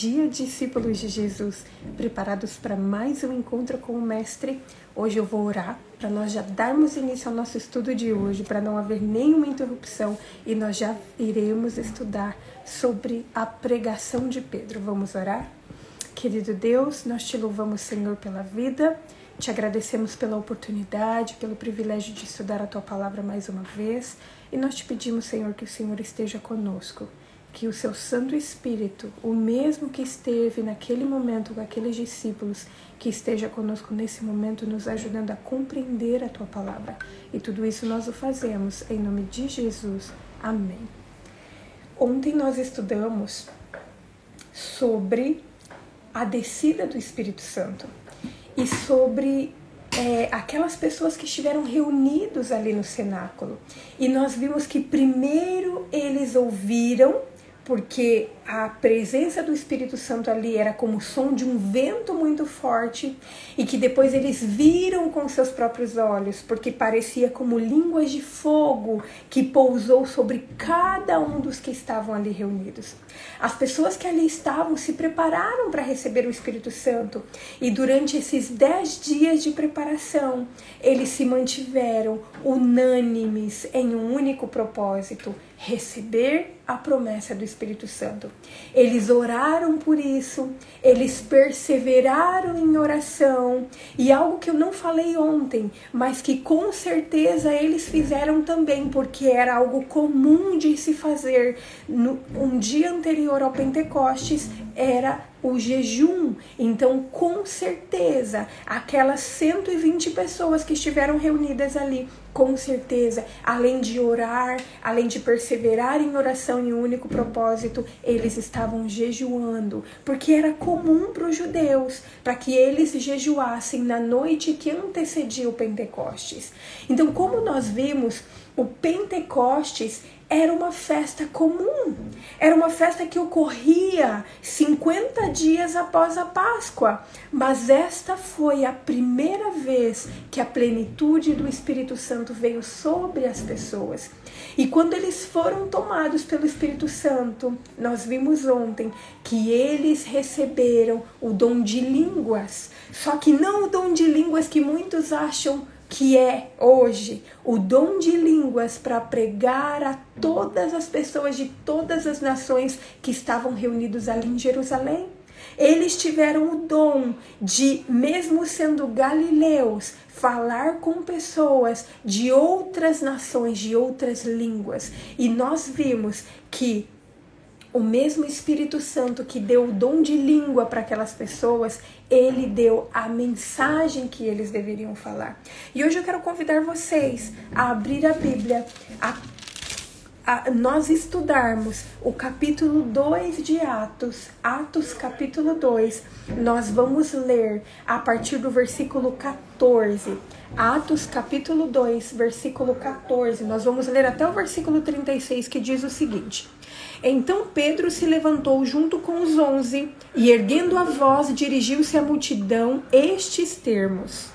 dia, discípulos de Jesus, preparados para mais um encontro com o Mestre? Hoje eu vou orar para nós já darmos início ao nosso estudo de hoje, para não haver nenhuma interrupção, e nós já iremos estudar sobre a pregação de Pedro. Vamos orar? Querido Deus, nós te louvamos, Senhor, pela vida, te agradecemos pela oportunidade, pelo privilégio de estudar a tua palavra mais uma vez, e nós te pedimos, Senhor, que o Senhor esteja conosco, que o seu Santo Espírito, o mesmo que esteve naquele momento com aqueles discípulos, que esteja conosco nesse momento, nos ajudando a compreender a tua palavra. E tudo isso nós o fazemos em nome de Jesus. Amém. Ontem nós estudamos sobre a descida do Espírito Santo e sobre aquelas pessoas que estiveram reunidos ali no cenáculo. E nós vimos que primeiro eles ouviram, porque a presença do Espírito Santo ali era como o som de um vento muito forte, e que depois eles viram com seus próprios olhos, porque parecia como línguas de fogo que pousou sobre cada um dos que estavam ali reunidos. As pessoas que ali estavam se prepararam para receber o Espírito Santo, e durante esses 10 dias de preparação, eles se mantiveram unânimes em um único propósito: receber a promessa do Espírito Santo. Eles oraram por isso, eles perseveraram em oração, e algo que eu não falei ontem, mas que com certeza eles fizeram também, porque era algo comum de se fazer um dia anterior ao Pentecostes, era o jejum. Então, com certeza, aquelas 120 pessoas que estiveram reunidas ali, com certeza, além de orar, além de perseverar em oração em um único propósito, eles estavam jejuando, porque era comum para os judeus, para que eles jejuassem na noite que antecedia o Pentecostes. Então, como nós vimos, o Pentecostes era uma festa comum, era uma festa que ocorria 50 dias após a Páscoa, mas esta foi a primeira vez que a plenitude do Espírito Santo veio sobre as pessoas. E quando eles foram tomados pelo Espírito Santo, nós vimos ontem que eles receberam o dom de línguas, só que não o dom de línguas que muitos acham que é hoje, o dom de línguas para pregar a todas as pessoas de todas as nações que estavam reunidos ali em Jerusalém. Eles tiveram o dom de, mesmo sendo galileus, falar com pessoas de outras nações, de outras línguas. E nós vimos que o mesmo Espírito Santo que deu o dom de língua para aquelas pessoas, ele deu a mensagem que eles deveriam falar. E hoje eu quero convidar vocês a abrir a Bíblia, a nós estudarmos o capítulo 2 de Atos, Atos capítulo 2. Nós vamos ler a partir do versículo 14. Atos capítulo 2, versículo 14. Nós vamos ler até o versículo 36, que diz o seguinte: Então Pedro se levantou junto com os 11 e, erguendo a voz, dirigiu-se à multidão nestes termos: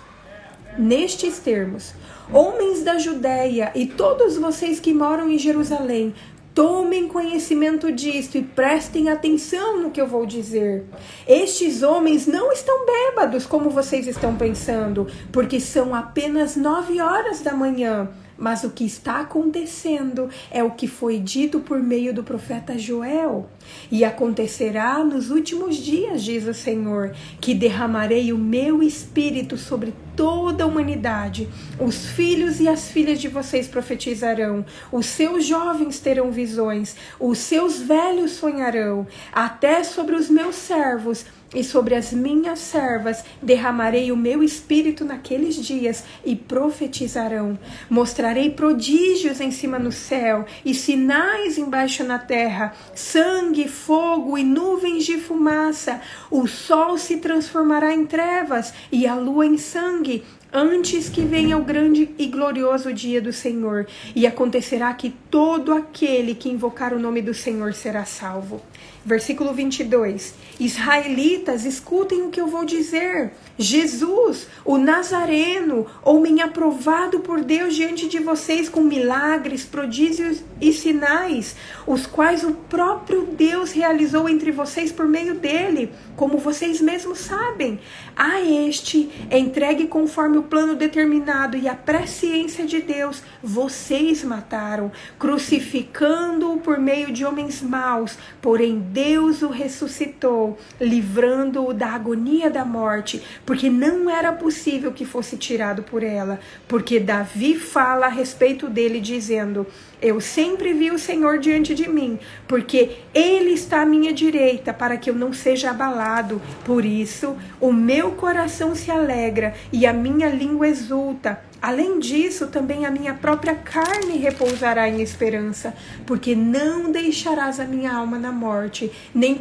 Homens da Judéia e todos vocês que moram em Jerusalém, tomem conhecimento disto e prestem atenção no que eu vou dizer. Estes homens não estão bêbados como vocês estão pensando, porque são apenas 9 horas da manhã. Mas o que está acontecendo é o que foi dito por meio do profeta Joel. E acontecerá nos últimos dias, diz o Senhor, que derramarei o meu espírito sobre toda a humanidade. Os filhos e as filhas de vocês profetizarão, os seus jovens terão visões, os seus velhos sonharão, até sobre os meus servos e sobre as minhas servas derramarei o meu espírito naqueles dias, e profetizarão. Mostrarei prodígios em cima no céu e sinais embaixo na terra: sangue, fogo e nuvens de fumaça. O sol se transformará em trevas e a lua em sangue, antes que venha o grande e glorioso dia do Senhor. E acontecerá que todo aquele que invocar o nome do Senhor será salvo. Versículo 22. Israelitas, escutem o que eu vou dizer. Jesus, o Nazareno, homem aprovado por Deus diante de vocês com milagres, prodígios e sinais, os quais o próprio Deus realizou entre vocês por meio dele, como vocês mesmos sabem. A este, entregue conforme o plano determinado e a presciência de Deus, vocês mataram, crucificando-o por meio de homens maus, porém Deus o ressuscitou, livrando-o da agonia da morte, porque não era possível que fosse tirado por ela, porque Davi fala a respeito dele dizendo: eu sempre vi o Senhor diante de mim, porque Ele está à minha direita, para que eu não seja abalado. Por isso, o meu coração se alegra e a minha língua exulta. Além disso, também a minha própria carne repousará em esperança, porque não deixarás a minha alma na morte, nem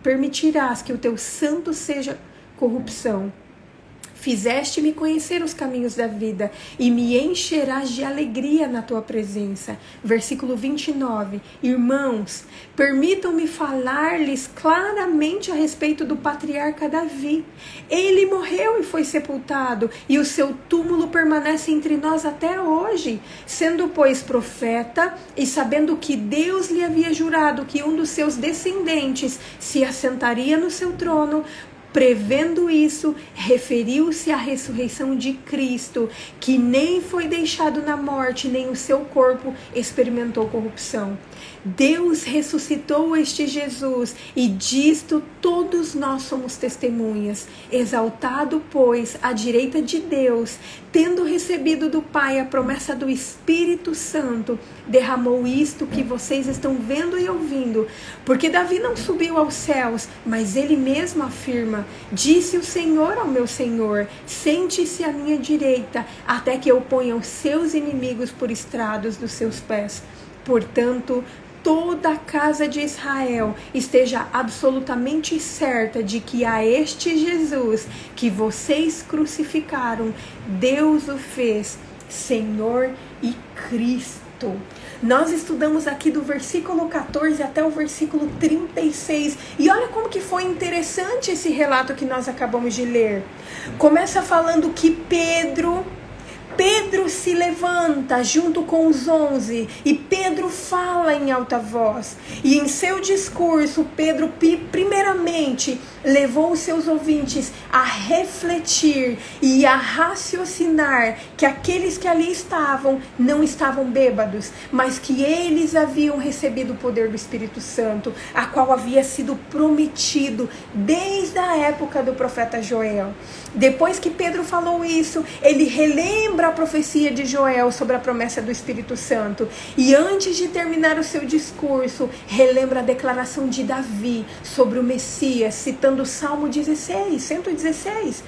permitirás que o teu santo seja corrupção. Fizeste-me conhecer os caminhos da vida e me encherás de alegria na tua presença. Versículo 29. Irmãos, permitam-me falar-lhes claramente a respeito do patriarca Davi. Ele morreu e foi sepultado, e o seu túmulo permanece entre nós até hoje. Sendo, pois, profeta, e sabendo que Deus lhe havia jurado que um dos seus descendentes se assentaria no seu trono, prevendo isso, referiu-se à ressurreição de Cristo, que nem foi deixado na morte, nem o seu corpo experimentou corrupção. Deus ressuscitou este Jesus, e disto todos nós somos testemunhas. Exaltado, pois, à direita de Deus, tendo recebido do Pai a promessa do Espírito Santo, derramou isto que vocês estão vendo e ouvindo. Porque Davi não subiu aos céus, mas ele mesmo afirma: disse o Senhor ao meu Senhor, sente-se à minha direita, até que eu ponha os seus inimigos por estrados dos seus pés. Portanto, toda a casa de Israel esteja absolutamente certa de que a este Jesus que vocês crucificaram, Deus o fez Senhor e Cristo. Nós estudamos aqui do versículo 14 até o versículo 36. E olha como que foi interessante esse relato que nós acabamos de ler. Começa falando que Pedro se levanta junto com os 11 e Pedro fala em alta voz. E em seu discurso, Pedro primeiramente levou os seus ouvintes a refletir e a raciocinar que aqueles que ali estavam não estavam bêbados, mas que eles haviam recebido o poder do Espírito Santo, a qual havia sido prometido desde a época do profeta Joel. Depois que Pedro falou isso, ele relembra a profecia de Joel sobre a promessa do Espírito Santo. E antes de terminar o seu discurso, relembra a declaração de Davi sobre o Messias, citando o Salmo 116.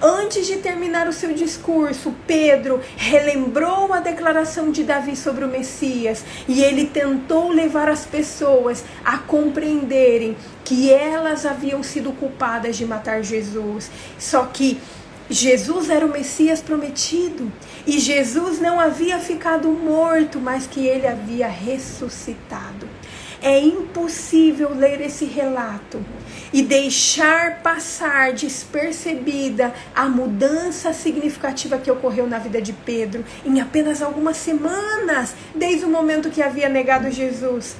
Antes de terminar o seu discurso, Pedro relembrou a declaração de Davi sobre o Messias, e ele tentou levar as pessoas a compreenderem que elas haviam sido culpadas de matar Jesus. Só que Jesus era o Messias prometido, e Jesus não havia ficado morto, mas que ele havia ressuscitado. É impossível ler esse relato e deixar passar despercebida a mudança significativa que ocorreu na vida de Pedro em apenas algumas semanas, desde o momento que havia negado Jesus.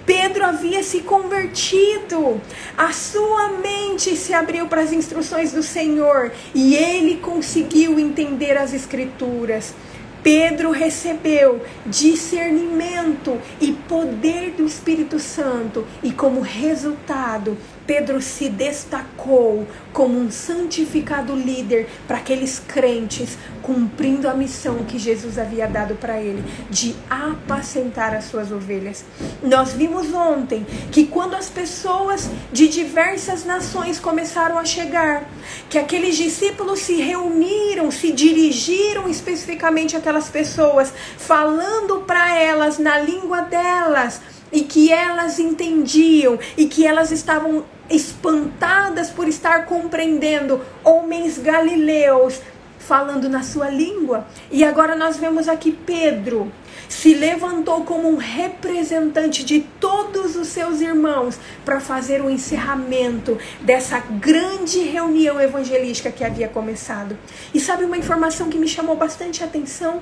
Pedro havia se convertido, a sua mente se abriu para as instruções do Senhor e ele conseguiu entender as Escrituras. Pedro recebeu discernimento e poder do Espírito Santo, e como resultado, Pedro se destacou como um santificado líder para aqueles crentes, cumprindo a missão que Jesus havia dado para ele, de apacentar as suas ovelhas. Nós vimos ontem que quando as pessoas de diversas nações começaram a chegar, que aqueles discípulos se reuniram, se dirigiram especificamente àquelas pessoas, falando para elas na língua delas, e que elas entendiam, e que elas estavam espantadas por estar compreendendo homens galileus falando na sua língua. E agora nós vemos aqui Pedro se levantou como um representante de todos os seus irmãos para fazer o encerramento dessa grande reunião evangelística que havia começado. E sabe uma informação que me chamou bastante atenção?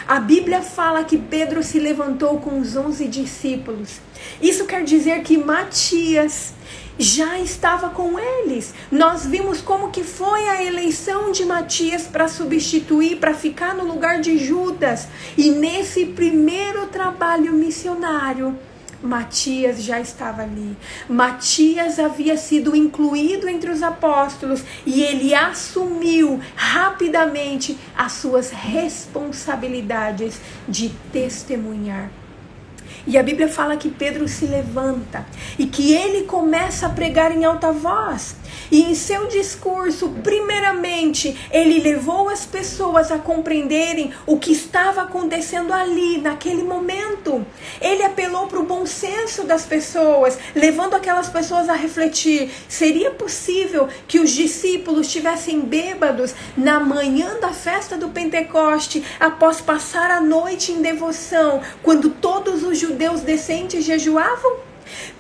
A Bíblia fala que Pedro se levantou com os 11 discípulos. Isso quer dizer que Matias já estava com eles. Nós vimos como que foi a eleição de Matias para substituir, para ficar no lugar de Judas. E nesse primeiro trabalho missionário, Matias já estava ali. Matias havia sido incluído entre os apóstolos e ele assumiu rapidamente as suas responsabilidades de testemunhar. E a Bíblia fala que Pedro se levanta e que ele começa a pregar em alta voz. E em seu discurso, primeiramente, ele levou as pessoas a compreenderem o que estava acontecendo ali, naquele momento. Ele apelou para o bom senso das pessoas, levando aquelas pessoas a refletir. Seria possível que os discípulos estivessem bêbados na manhã da festa do Pentecoste, após passar a noite em devoção, quando todos os judeus decentes jejuavam?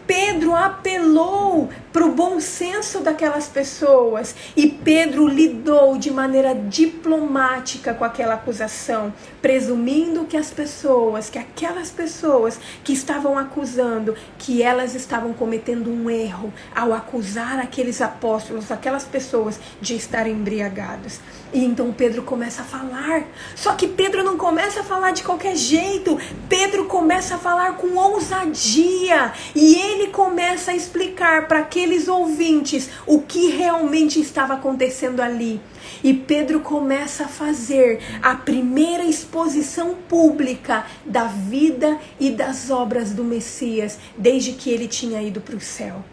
Pedro apelou para o bom senso daquelas pessoas e Pedro lidou de maneira diplomática com aquela acusação, presumindo que aquelas pessoas que estavam acusando, que elas estavam cometendo um erro ao acusar aqueles apóstolos, aquelas pessoas de estarem embriagados. E então Pedro começa a falar, só que Pedro não começa a falar de qualquer jeito, Pedro começa a falar com ousadia e ele começa a explicar para aqueles ouvintes o que realmente estava acontecendo ali. E Pedro começa a fazer a primeira exposição pública da vida e das obras do Messias, desde que ele tinha ido para o céu.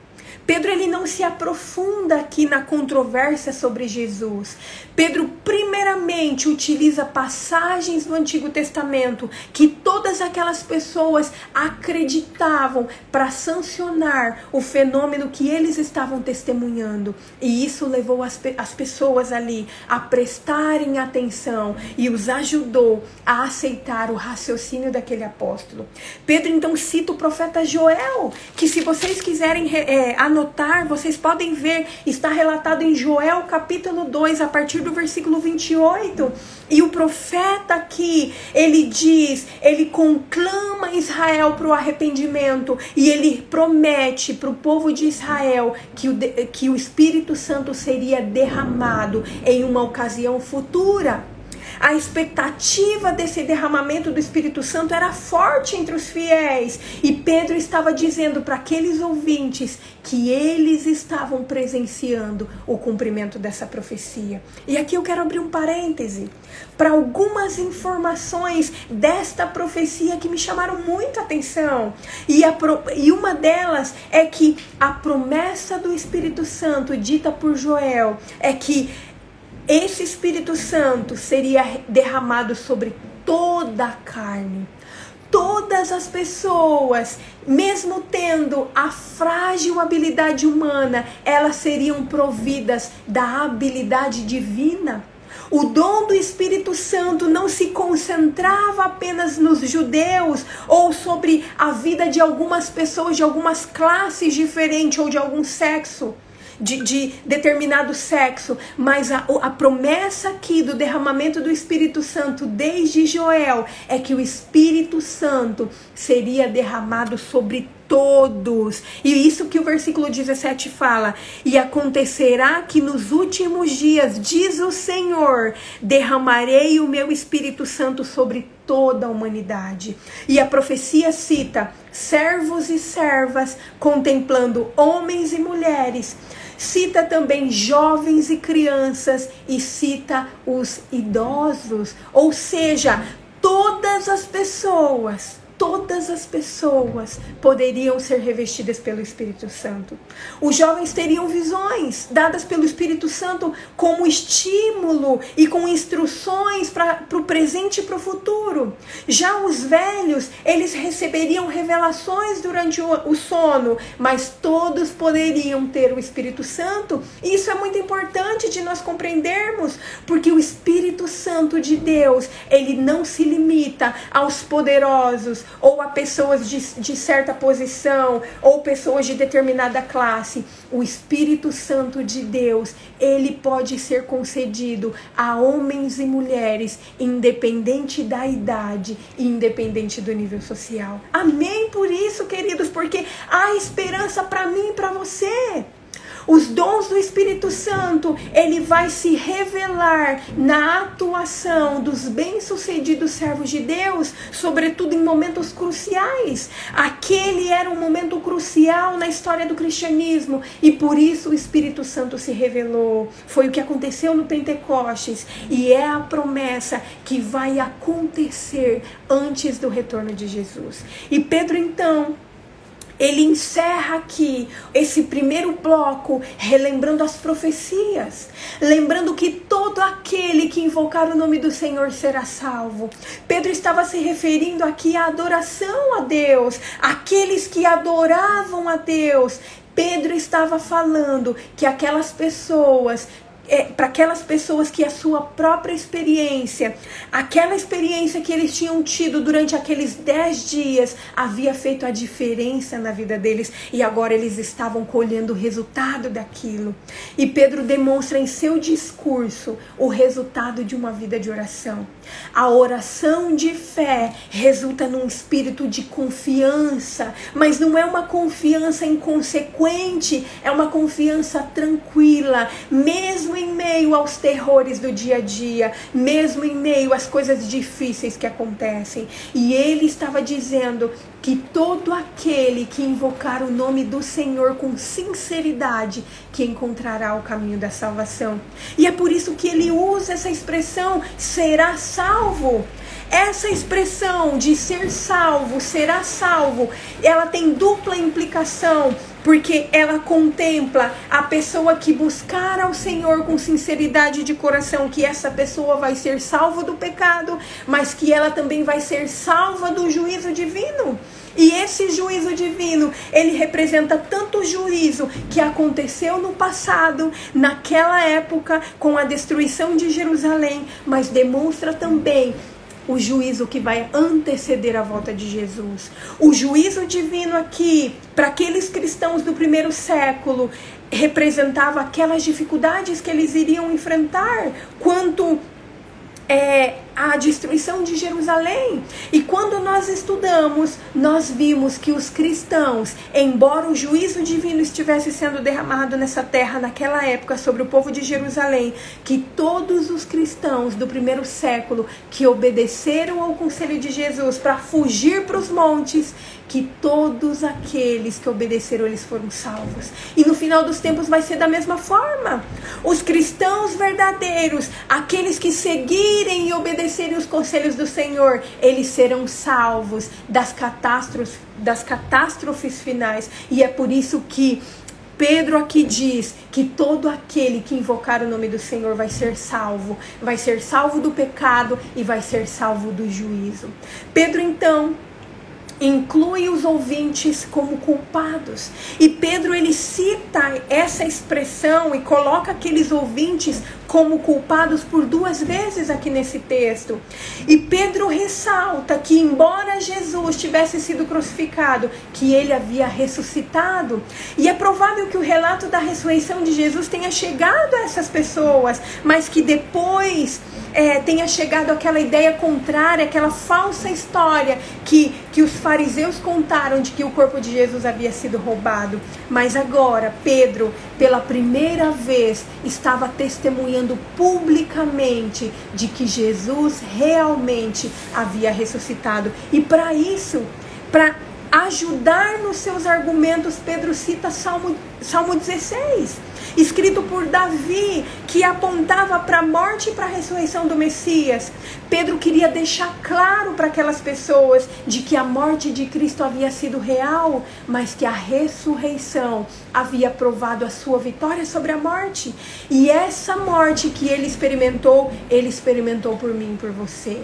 Pedro ele não se aprofunda aqui na controvérsia sobre Jesus. Pedro primeiramente utiliza passagens do Antigo Testamento que todas aquelas pessoas acreditavam para sancionar o fenômeno que eles estavam testemunhando. E isso levou as pessoas ali a prestarem atenção e os ajudou a aceitar o raciocínio daquele apóstolo. Pedro então cita o profeta Joel, que se vocês quiserem anotar, vocês podem ver, está relatado em Joel capítulo 2, a partir do versículo 28, e o profeta aqui, ele diz, ele conclama Israel para o arrependimento, e ele promete para o povo de Israel que o Espírito Santo seria derramado em uma ocasião futura. A expectativa desse derramamento do Espírito Santo era forte entre os fiéis. E Pedro estava dizendo para aqueles ouvintes que eles estavam presenciando o cumprimento dessa profecia. E aqui eu quero abrir um parêntese para algumas informações desta profecia que me chamaram muito a atenção. E uma delas é que a promessa do Espírito Santo dita por Joel é que esse Espírito Santo seria derramado sobre toda a carne. Todas as pessoas, mesmo tendo a frágil habilidade humana, elas seriam providas da habilidade divina. O dom do Espírito Santo não se concentrava apenas nos judeus ou sobre a vida de algumas pessoas, de algumas classes diferentes ou de algum sexo. De determinado sexo, mas a promessa aqui do derramamento do Espírito Santo desde Joel é que o Espírito Santo seria derramado sobre todos. E isso que o versículo 17 fala: e acontecerá que nos últimos dias, diz o Senhor, derramarei o meu Espírito Santo sobre toda a humanidade. E a profecia cita servos e servas, contemplando homens e mulheres. Cita também jovens e crianças e cita os idosos. Ou seja, todas as pessoas todas as pessoas poderiam ser revestidas pelo Espírito Santo. Os jovens teriam visões dadas pelo Espírito Santo como estímulo e com instruções para o presente e para o futuro. Já os velhos, eles receberiam revelações durante o sono, mas todos poderiam ter o Espírito Santo. E isso é muito importante de nós compreendermos, porque o Espírito Santo de Deus, ele não se limita aos poderosos, ou a pessoas de certa posição, ou pessoas de determinada classe. O Espírito Santo de Deus, ele pode ser concedido a homens e mulheres, independente da idade, independente do nível social. Amém por isso, queridos, porque há esperança para mim e para você. Os dons do Espírito Santo, ele vai se revelar na atuação dos bem-sucedidos servos de Deus, sobretudo em momentos cruciais. Aquele era um momento crucial na história do cristianismo e por isso o Espírito Santo se revelou. Foi o que aconteceu no Pentecostes e é a promessa que vai acontecer antes do retorno de Jesus. E Pedro, então, ele encerra aqui esse primeiro bloco relembrando as profecias, lembrando que todo aquele que invocar o nome do Senhor será salvo. Pedro estava se referindo aqui à adoração a Deus, aqueles que adoravam a Deus. Pedro estava falando que aquelas pessoas, para aquelas pessoas que a sua própria experiência, aquela experiência que eles tinham tido durante aqueles 10 dias, havia feito a diferença na vida deles e agora eles estavam colhendo o resultado daquilo. E Pedro demonstra em seu discurso o resultado de uma vida de oração. A oração de fé resulta num espírito de confiança, mas não é uma confiança inconsequente, é uma confiança tranquila, mesmo em meio aos terrores do dia a dia, mesmo em meio às coisas difíceis que acontecem. E ele estava dizendo que todo aquele que invocar o nome do Senhor com sinceridade, que encontrará o caminho da salvação. E é por isso que ele usa essa expressão, será salvo. Essa expressão de ser salvo, será salvo, ela tem dupla implicação, porque ela contempla a pessoa que buscar ao Senhor com sinceridade de coração, que essa pessoa vai ser salva do pecado, mas que ela também vai ser salva do juízo divino. E esse juízo divino, ele representa tanto o juízo que aconteceu no passado, naquela época, com a destruição de Jerusalém, mas demonstra também o juízo que vai anteceder a volta de Jesus. O juízo divino aqui, para aqueles cristãos do primeiro século, representava aquelas dificuldades que eles iriam enfrentar quanto a destruição de Jerusalém. E quando nós estudamos, nós vimos que os cristãos, embora o juízo divino estivesse sendo derramado nessa terra naquela época sobre o povo de Jerusalém, que todos os cristãos do primeiro século que obedeceram ao conselho de Jesus para fugir para os montes, que todos aqueles que obedeceram, eles foram salvos. E no final dos tempos vai ser da mesma forma. Os cristãos verdadeiros, aqueles que seguirem e obedecerem os conselhos do Senhor, eles serão salvos das catástrofes finais. E é por isso que Pedro aqui diz que todo aquele que invocar o nome do Senhor vai ser salvo do pecado e vai ser salvo do juízo. Pedro, então, inclui os ouvintes como culpados. E Pedro, ele cita essa expressão e coloca aqueles ouvintes como culpados por 2 vezes aqui nesse texto. E Pedro ressalta que embora Jesus tivesse sido crucificado, que ele havia ressuscitado. E é provável que o relato da ressurreição de Jesus tenha chegado a essas pessoas, mas que depois tenha chegado aquela ideia contrária, aquela falsa história que os fariseus contaram de que o corpo de Jesus havia sido roubado. Mas agora Pedro, pela primeira vez, estava testemunhando publicamente de que Jesus realmente havia ressuscitado. E para isso, para ajudar nos seus argumentos, Pedro cita Salmo 16, escrito por Davi, que apontava para a morte e para a ressurreição do Messias. Pedro queria deixar claro para aquelas pessoas de que a morte de Cristo havia sido real, mas que a ressurreição havia provado a sua vitória sobre a morte. E essa morte que ele experimentou por mim e por você.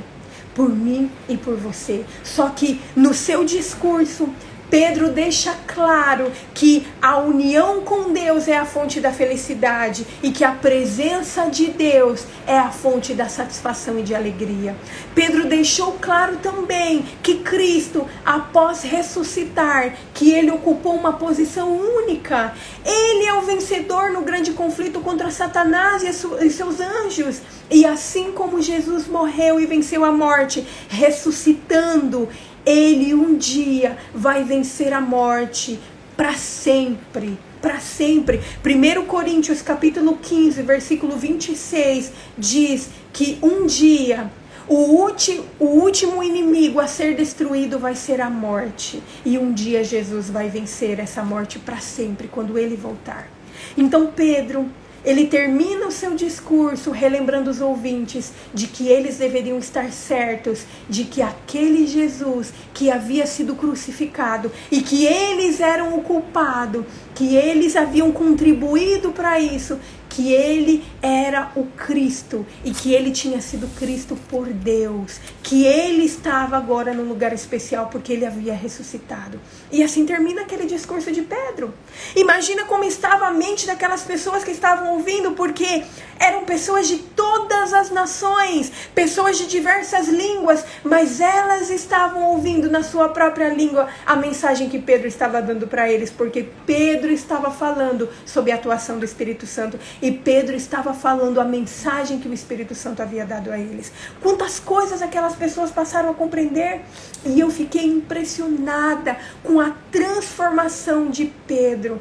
Por mim e por você. Só que no seu discurso, Pedro deixa claro que a união com Deus é a fonte da felicidade e que a presença de Deus é a fonte da satisfação e de alegria. Pedro deixou claro também que Cristo, após ressuscitar, que ele ocupou uma posição única. Ele é o vencedor no grande conflito contra Satanás e seus anjos. E assim como Jesus morreu e venceu a morte, ressuscitando, ele um dia vai vencer a morte para sempre, para sempre. 1 Coríntios capítulo 15, versículo 26, diz que um dia o último inimigo a ser destruído vai ser a morte. E um dia Jesus vai vencer essa morte para sempre, quando ele voltar. Então Pedro, ele termina o seu discurso relembrando os ouvintes de que eles deveriam estar certos de que aquele Jesus que havia sido crucificado e que eles eram o culpado, que eles haviam contribuído para isso, que ele era o Cristo e que ele tinha sido Cristo por Deus, que ele estava agora num lugar especial porque ele havia ressuscitado. E assim termina aquele discurso de Pedro. Imagina como estava a mente daquelas pessoas que estavam ouvindo, porque eram pessoas de todas as nações, pessoas de diversas línguas, mas elas estavam ouvindo na sua própria língua a mensagem que Pedro estava dando para eles, porque Pedro estava falando sobre a atuação do Espírito Santo e Pedro estava falando a mensagem que o Espírito Santo havia dado a eles. Quantas coisas aquelas pessoas passaram a compreender, e eu fiquei impressionada com a transformação de Pedro.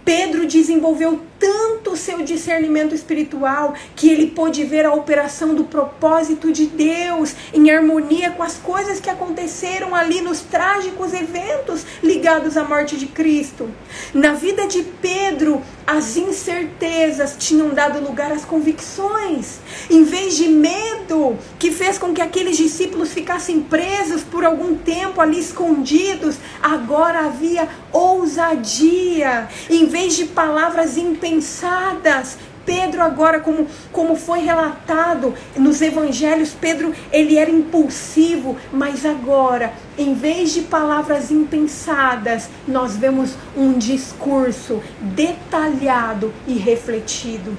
Pedro desenvolveu tanto o seu discernimento espiritual que ele pôde ver a operação do propósito de Deus em harmonia com as coisas que aconteceram ali nos trágicos eventos ligados à morte de Cristo. Na vida de Pedro, as incertezas tinham dado lugar às convicções. Em vez de medo, que fez com que aqueles discípulos ficassem presos por algum tempo ali escondidos, agora havia ousadia. Em vez de palavras impensadas, Pedro agora, como foi relatado nos evangelhos, Pedro, ele era impulsivo, mas agora, em vez de palavras impensadas, nós vemos um discurso detalhado e refletido.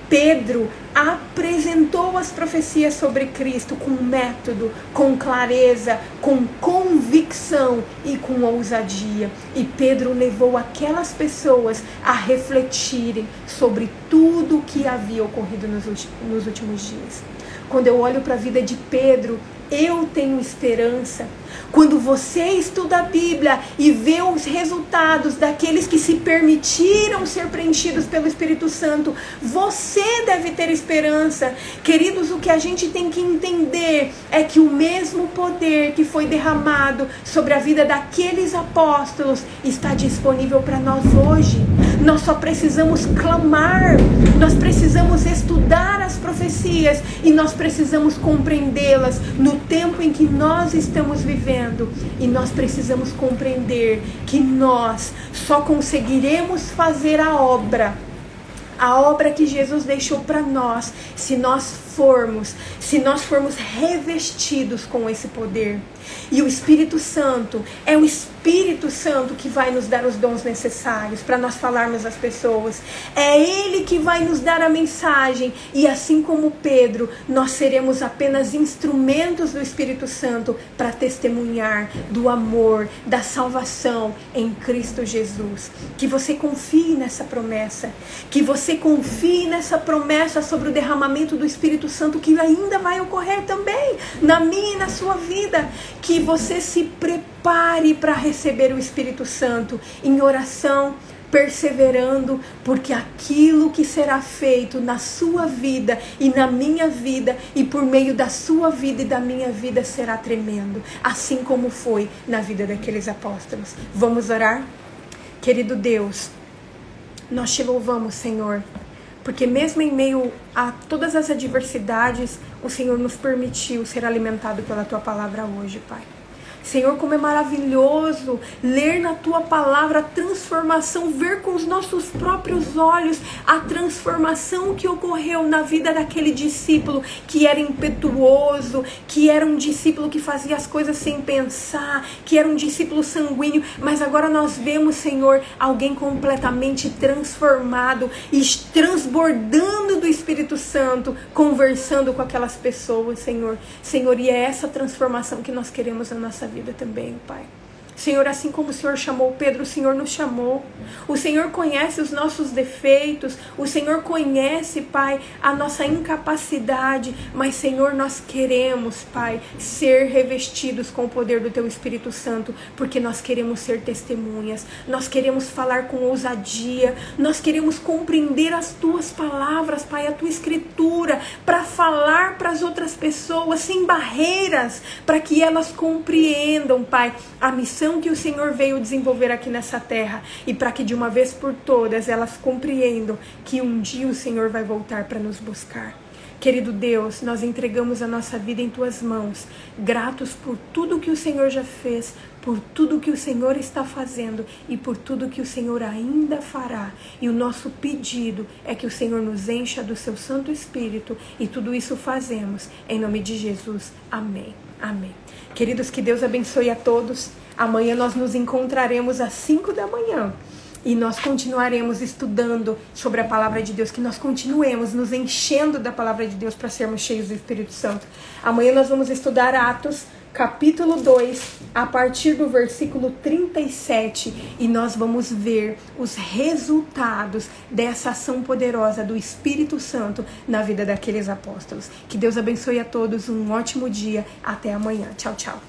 Pedro apresentou as profecias sobre Cristo com método, com clareza, com convicção e com ousadia. E Pedro levou aquelas pessoas a refletirem sobre tudo o que havia ocorrido nos últimos dias. Quando eu olho para a vida de Pedro, eu tenho esperança. Quando você estuda a Bíblia e vê os resultados daqueles que se permitiram ser preenchidos pelo Espírito Santo, você deve ter esperança. Queridos, o que a gente tem que entender é que o mesmo poder que foi derramado sobre a vida daqueles apóstolos está disponível para nós hoje. Nós só precisamos clamar, nós precisamos estudar as profecias e nós precisamos compreendê-las no tempo em que nós estamos vivendo. E nós precisamos compreender que nós só conseguiremos fazer a obra que Jesus deixou para nós, se nós formos revestidos com esse poder. E o Espírito Santo é o Espírito Santo que vai nos dar os dons necessários para nós falarmos às pessoas. É Ele que vai nos dar a mensagem. E assim como Pedro, nós seremos apenas instrumentos do Espírito Santo para testemunhar do amor, da salvação em Cristo Jesus. Que você confie nessa promessa. Que você confie nessa promessa sobre o derramamento do Espírito Santo que ainda vai ocorrer também na minha e na sua vida. Que você se prepare para receber o Espírito Santo em oração, perseverando, porque aquilo que será feito na sua vida e na minha vida e por meio da sua vida e da minha vida será tremendo, assim como foi na vida daqueles apóstolos. Vamos orar? Querido Deus, nós te louvamos, Senhor, porque mesmo em meio a todas as adversidades, o Senhor nos permitiu ser alimentado pela Tua palavra hoje, Pai. Senhor, como é maravilhoso ler na Tua palavra a transformação, ver com os nossos próprios olhos a transformação que ocorreu na vida daquele discípulo que era impetuoso, que era um discípulo que fazia as coisas sem pensar, que era um discípulo sanguíneo, mas agora nós vemos, Senhor, alguém completamente transformado e transbordando do Espírito Santo, conversando com aquelas pessoas, Senhor. Senhor, e é essa transformação que nós queremos na nossa vida também, Pai. Senhor, assim como o Senhor chamou Pedro, o Senhor nos chamou. O Senhor conhece os nossos defeitos, o Senhor conhece, Pai, a nossa incapacidade, mas, Senhor, nós queremos, Pai, ser revestidos com o poder do Teu Espírito Santo, porque nós queremos ser testemunhas, nós queremos falar com ousadia, nós queremos compreender as Tuas palavras, Pai, a Tua Escritura, para falar para as outras pessoas sem barreiras, para que elas compreendam, Pai, a missão que o Senhor veio desenvolver aqui nessa terra e para que de uma vez por todas elas compreendam que um dia o Senhor vai voltar para nos buscar. Querido Deus, nós entregamos a nossa vida em Tuas mãos, gratos por tudo que o Senhor já fez, por tudo que o Senhor está fazendo e por tudo que o Senhor ainda fará. E o nosso pedido é que o Senhor nos encha do Seu Santo Espírito e tudo isso fazemos em nome de Jesus. Amém. Amém. Queridos, que Deus abençoe a todos. Amanhã nós nos encontraremos às 5 da manhã e nós continuaremos estudando sobre a palavra de Deus, que nós continuemos nos enchendo da palavra de Deus para sermos cheios do Espírito Santo. Amanhã nós vamos estudar Atos, capítulo 2, a partir do versículo 37, e nós vamos ver os resultados dessa ação poderosa do Espírito Santo na vida daqueles apóstolos. Que Deus abençoe a todos, um ótimo dia, até amanhã. Tchau, tchau.